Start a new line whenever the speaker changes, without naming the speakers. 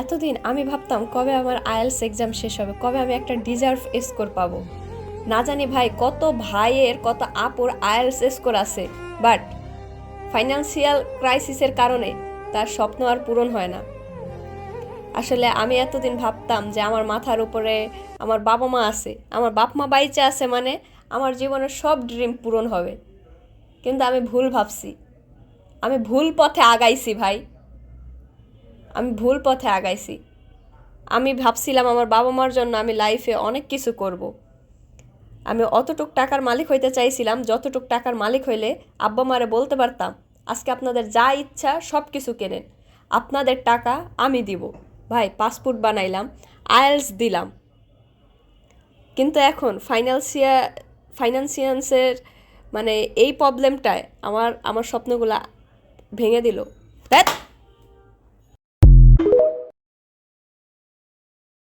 এতদিন আমি ভাবতাম কবে আমার আইএলটিএস এক্সাম শেষ হবে, কবে আমি একটা ডিজার্ভ স্কোর পাবো। না জানি ভাই কত ভাইয়ের কত আপুর আইএলটিএস স্কোর আছে, বাট ফাইন্যান্সিয়াল ক্রাইসিসের কারণে তার স্বপ্ন আর পূরণ হয় না। আসলে আমি এতদিন ভাবতাম যে আমার মাথার উপরে আমার বাবা মা আছে, আমার বাপ মা বাইচে আছে, মানে আমার জীবনের সব ড্রিম পূরণ হবে। কিন্তু আমি ভুল ভাবছি, আমি ভুল পথে আগাইছি ভাই, আমি ভুল পথে আগাইছি। আমি ভাবছিলাম আমার বাবা মার জন্য আমি লাইফে অনেক কিছু করব। আমি অতটুক টাকার মালিক হইতে চাইছিলাম যতটুক টাকার মালিক হইলে আব্বা মারে বলতে পারতাম আজকে আপনাদের যা ইচ্ছা সব কিছু কেনেন, আপনাদের টাকা আমি দিব। ভাই পাসপোর্ট বানাইলাম, আইএলটিএস দিলাম, কিন্তু এখন ফাইন্যান্সিয়ান্সের মানে এই প্রবলেমটায় আমার আমার স্বপ্নগুলা ভেঙে দিল।